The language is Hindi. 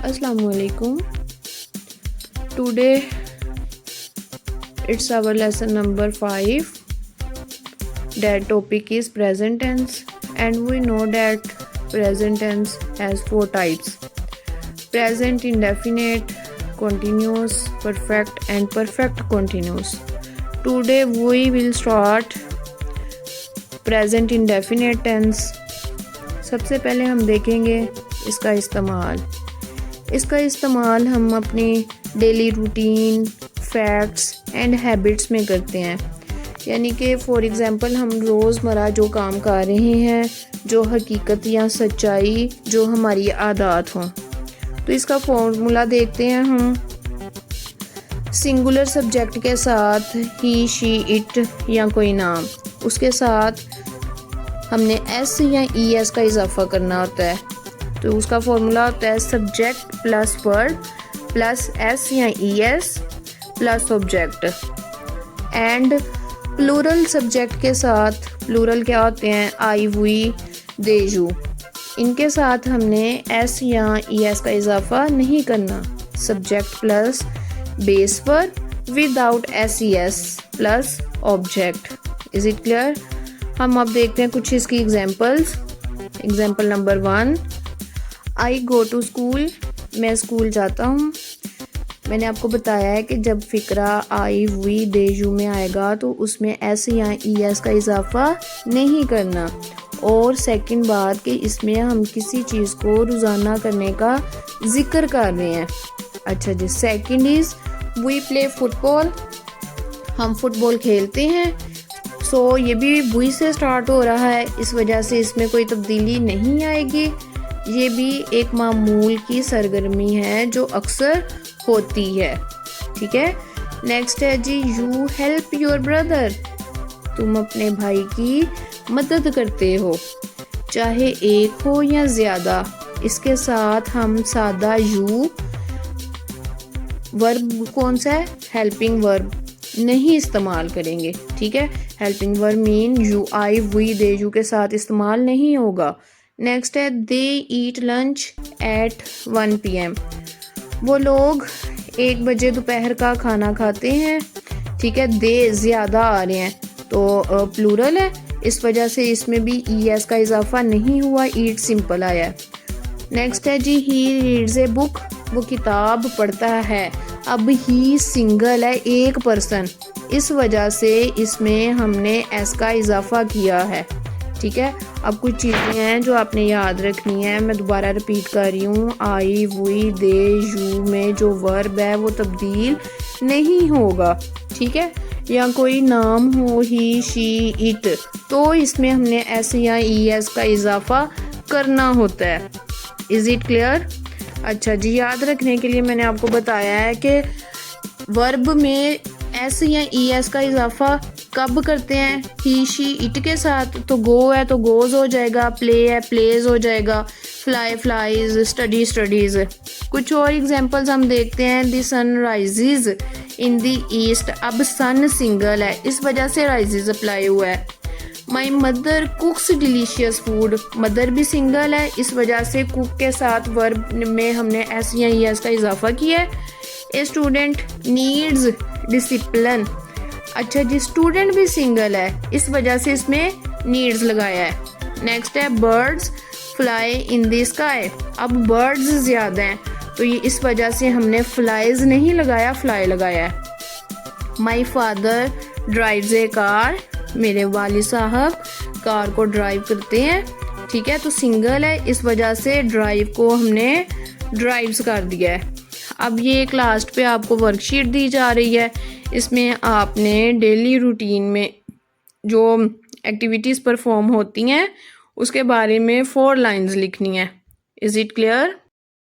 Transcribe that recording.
Assalamualaikum. Today it's our lesson number 5. That topic is present tense, and we know that present tense has 4 types: present indefinite, continuous, perfect and perfect continuous. Today we will start present indefinite tense. सबसे पहले हम देखेंगे इसका इस्तेमाल हम अपनी daily routine, facts and habits में करते हैं। यानी कि फॉर एग्ज़ाम्पल हम रोज़मर्रा जो काम कर रहे हैं, जो हकीकत या सच्चाई, जो हमारी आदत हों। तो इसका फॉर्मूला देखते हैं हम। सिंगुलर सब्जेक्ट के साथ ही, शी, इट या कोई नाम, उसके साथ हमने एस या ई एस का इजाफा करना होता है। तो उसका फॉर्मूला होता है subject plus verb plus S या E S plus object. And plural subject के साथ, प्लूरल क्या होते हैं, आई, वी, दे, यू, इनके साथ हमने एस या ई एस का इजाफा नहीं करना। Subject plus base verb without s e S plus object. Is it clear? हम अब देखते हैं कुछ इसकी examples. Example number 1, I go to school, मैं स्कूल जाता हूँ। मैंने आपको बताया है कि जब फिक्रा आई, वी, दे, यू में आएगा तो उसमें एस या ई एस का इजाफा नहीं करना। और सेकंड बात कि इसमें हम किसी चीज़ को रोज़ाना करने का जिक्र कर रहे हैं। अच्छा जी, second is we play football, हम फुटबॉल खेलते हैं। सो ये भी वी से स्टार्ट हो रहा है, इस वजह से इसमें कोई तब्दीली नहीं आएगी। ये भी एक मामूल की सरगर्मी है जो अक्सर होती है। ठीक है। नेक्स्ट है जी, यू हेल्प योर ब्रदर, तुम अपने भाई की मदद करते हो, चाहे एक हो या ज़्यादा। इसके साथ हम सादा यू, वर्ब कौन सा है, हेल्पिंग वर्ब, नहीं इस्तेमाल करेंगे। ठीक है। Helping verb mean you, I, we, they, you के साथ इस्तेमाल नहीं होगा। नेक्स्ट है they eat lunch at 1 PM, वो लोग 1 बजे दोपहर का खाना खाते हैं। ठीक है। दे ज़्यादा आ रहे हैं तो प्लूरल है, इस वजह से इसमें भी ई एस का इजाफा नहीं हुआ, ईट सिंपल आया है। नेक्स्ट है जी, ही रीड्स ए बुक, वो किताब पढ़ता है। अब ही सिंगल है, एक पर्सन, इस वजह से इसमें हमने एस का इजाफा किया है। ठीक है। अब कुछ चीज़ें हैं जो आपने याद रखनी है, मैं दोबारा रिपीट कर रही हूँ। आई, वी, दे, यू में जो वर्ब है वो तब्दील नहीं होगा। ठीक है। या कोई नाम हो, ही, शी, इट, तो इसमें हमने एस या ई एस का इजाफा करना होता है। Is it clear? अच्छा जी, याद रखने के लिए मैंने आपको बताया है कि वर्ब में एस या ई एस का इजाफा कब करते हैं, ही, शी, इट के साथ। तो गो है तो गोज हो जाएगा, प्ले है प्लेज हो जाएगा, फ्लाई फ्लाइज, स्टडी स्टडीज। कुछ और एग्जांपल्स हम देखते हैं। The sun rises in the east, अब सन सिंगल है, इस वजह से राइजेज अप्लाई हुआ है। My mother कुक्स delicious food, mother भी सिंगल है, इस वजह से कुक के साथ वर्ब में हमने एस या ई एस का इजाफा किया है। ए स्टूडेंट नीड्स डिसिप्लिन, अच्छा जी, स्टूडेंट भी सिंगल है, इस वजह से इसमें नीड्स लगाया है। नेक्स्ट है birds fly in the sky, अब बर्ड्स ज़्यादा हैं तो ये इस वजह से हमने फ्लाइज नहीं लगाया, फ्लाई लगाया है। My father drives A car, मेरे वालिद साहब कार को ड्राइव करते हैं। ठीक है। तो सिंगल है, इस वजह से ड्राइव को हमने ड्राइव्स कर दिया है। अब ये एक लास्ट पे आपको वर्कशीट दी जा रही है, इसमें आपने डेली रूटीन में जो एक्टिविटीज़ परफॉर्म होती हैं उसके बारे में 4 लाइंस लिखनी है। Is it clear?